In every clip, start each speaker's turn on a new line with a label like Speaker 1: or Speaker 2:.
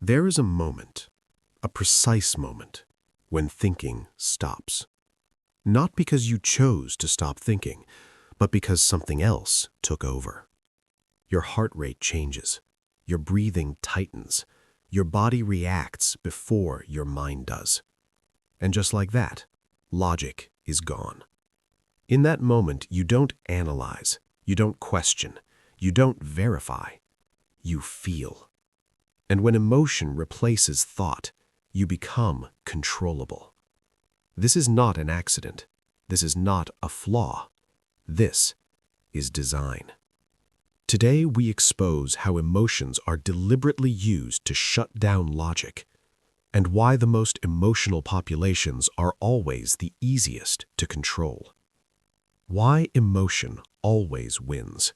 Speaker 1: There is a moment, a precise moment, when thinking stops. Not because you chose to stop thinking, but because something else took over. Your heart rate changes, your breathing tightens, your body reacts before your mind does. And just like that, logic is gone. In that moment, you don't analyze, you don't question, you don't verify, you feel. And when emotion replaces thought, you become controllable. This is not an accident. This is not a flaw. This is design. Today, we expose how emotions are deliberately used to shut down logic, and why the most emotional populations are always the easiest to control. Why emotion always wins.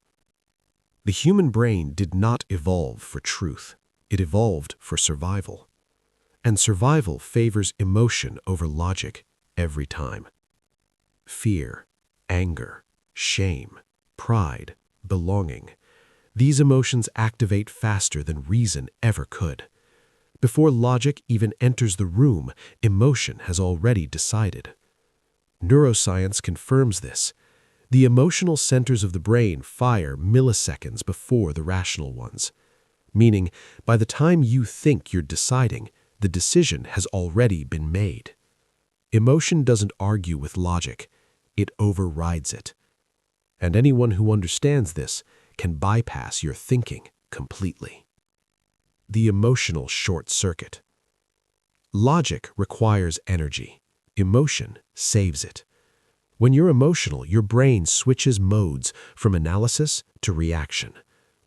Speaker 1: The human brain did not evolve for truth. It evolved for survival. And survival favors emotion over logic every time. Fear, anger, shame, pride, belonging. These emotions activate faster than reason ever could. Before logic even enters the room, emotion has already decided. Neuroscience confirms this. The emotional centers of the brain fire milliseconds before the rational ones, meaning by the time you think you're deciding, the decision has already been made. Emotion doesn't argue with logic, it overrides it. And anyone who understands this can bypass your thinking completely. The emotional short circuit. Logic requires energy. Emotion saves it. When you're emotional, your brain switches modes from analysis to reaction.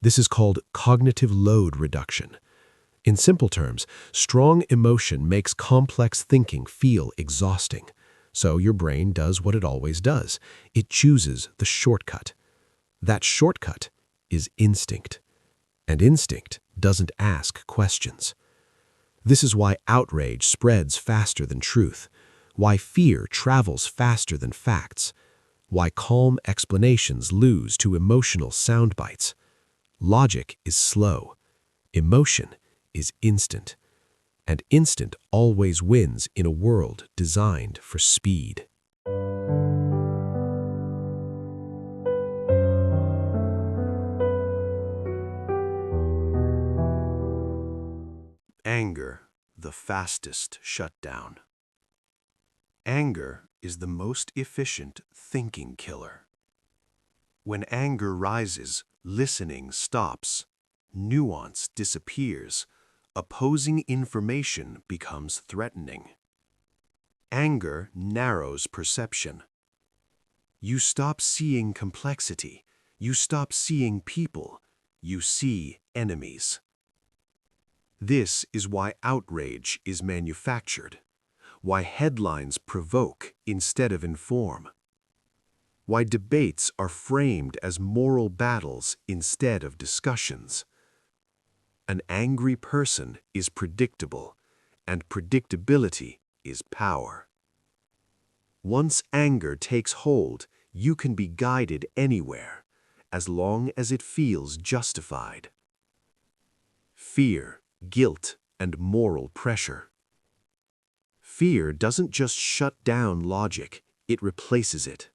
Speaker 1: This is called cognitive load reduction. In simple terms, strong emotion makes complex thinking feel exhausting. So your brain does what it always does. It chooses the shortcut. That shortcut is instinct. And instinct doesn't ask questions. This is why outrage spreads faster than truth, why fear travels faster than facts, why calm explanations lose to emotional sound bites. Logic is slow. Emotion is instant. And instant always wins in a world designed for speed. Anger, the fastest shutdown. Anger is the most efficient thinking killer. When anger rises, listening stops, nuance disappears, opposing information becomes threatening. Anger narrows perception. You stop seeing complexity, you stop seeing people, you see enemies. This is why outrage is manufactured, why headlines provoke instead of inform, why debates are framed as moral battles instead of discussions. An angry person is predictable, and predictability is power. Once anger takes hold, you can be guided anywhere, as long as it feels justified. Fear, guilt, and moral pressure. Fear doesn't just shut down logic, it replaces it.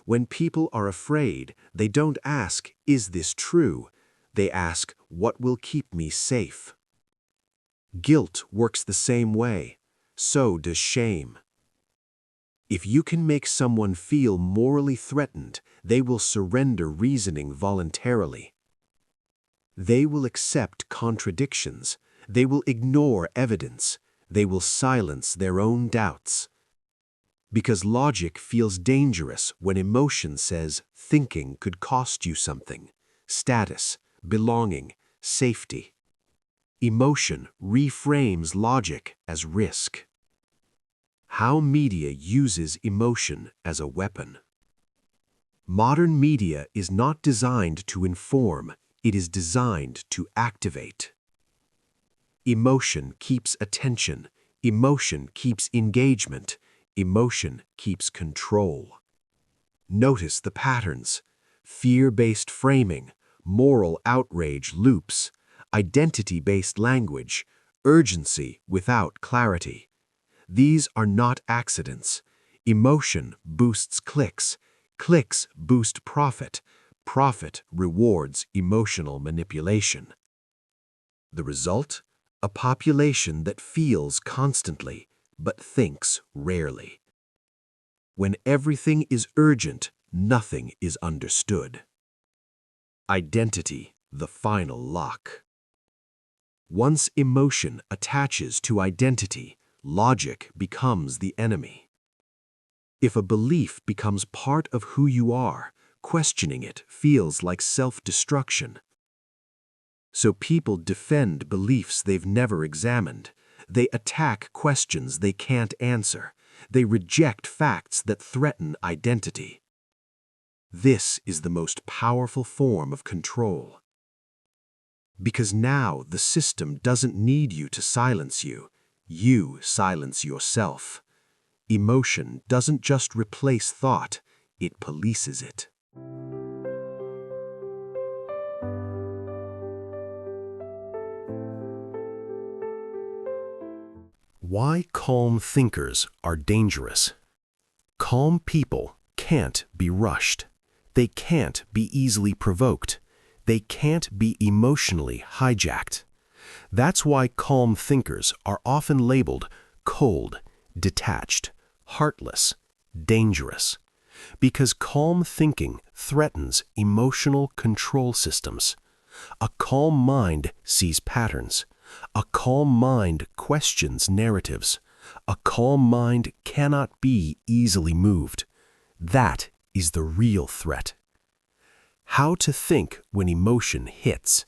Speaker 1: When people are afraid, they don't ask, "Is this true?" They ask, "What will keep me safe?" Guilt works the same way. So does shame. If you can make someone feel morally threatened, they will surrender reasoning voluntarily. They will accept contradictions. They will ignore evidence. They will silence their own doubts. Because logic feels dangerous when emotion says thinking could cost you something: status, belonging, safety. Emotion reframes logic as risk. How media uses emotion as a weapon. Modern media is not designed to inform, it is designed to activate. Emotion keeps attention, emotion keeps engagement, emotion keeps control. Notice the patterns: fear-based framing, moral outrage loops, identity-based language,
Speaker 2: urgency without clarity. These are not accidents. Emotion boosts clicks. Clicks boost profit. Profit rewards emotional manipulation. The result? A population that feels constantly, but thinks rarely. When everything is urgent, nothing is understood. Identity, the final lock. Once emotion attaches to identity, logic becomes the enemy. If a belief becomes part of who you are, questioning it feels like self-destruction. So people defend beliefs they've never examined. They attack questions they can't answer. They reject facts that threaten identity. This is the most powerful form of control. Because now the system doesn't need you to silence you. You silence yourself. Emotion doesn't just replace thought, it polices it.
Speaker 1: Why calm thinkers are dangerous. Calm people can't be rushed. They can't be easily provoked. They can't be emotionally hijacked. That's why calm thinkers are often labeled cold, detached, heartless, dangerous. Because calm thinking threatens emotional control systems. A calm mind sees patterns. A calm mind questions narratives. A calm mind cannot be easily moved. That is the real threat. How to think when emotion hits.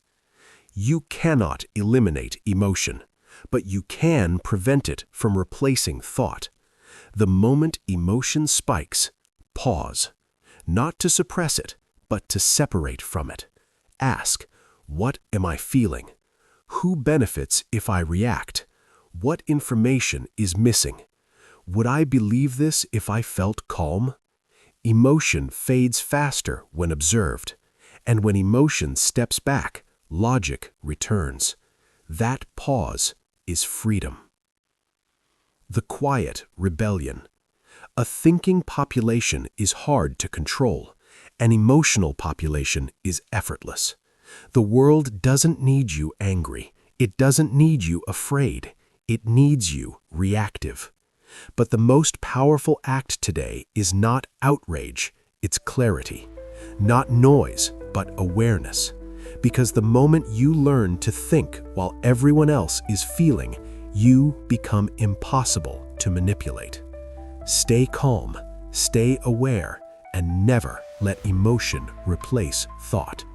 Speaker 1: You cannot eliminate emotion, but you can prevent it from replacing thought. The moment emotion spikes, pause. Not to suppress it, but to separate from it. Ask, what am I feeling? Who benefits if I react? What information is missing? Would I believe this if I felt calm? Emotion fades faster when observed, and when emotion steps back, logic returns. That pause is freedom. The quiet rebellion. A thinking population is hard to control. An emotional population is effortless. The world doesn't need you angry. It doesn't need you afraid. It needs you reactive. But the most powerful act today is not outrage, it's clarity. Not noise, but awareness. Because the moment you learn to think while everyone else is feeling, you become impossible to manipulate. Stay calm, stay aware, and never let emotion replace thought.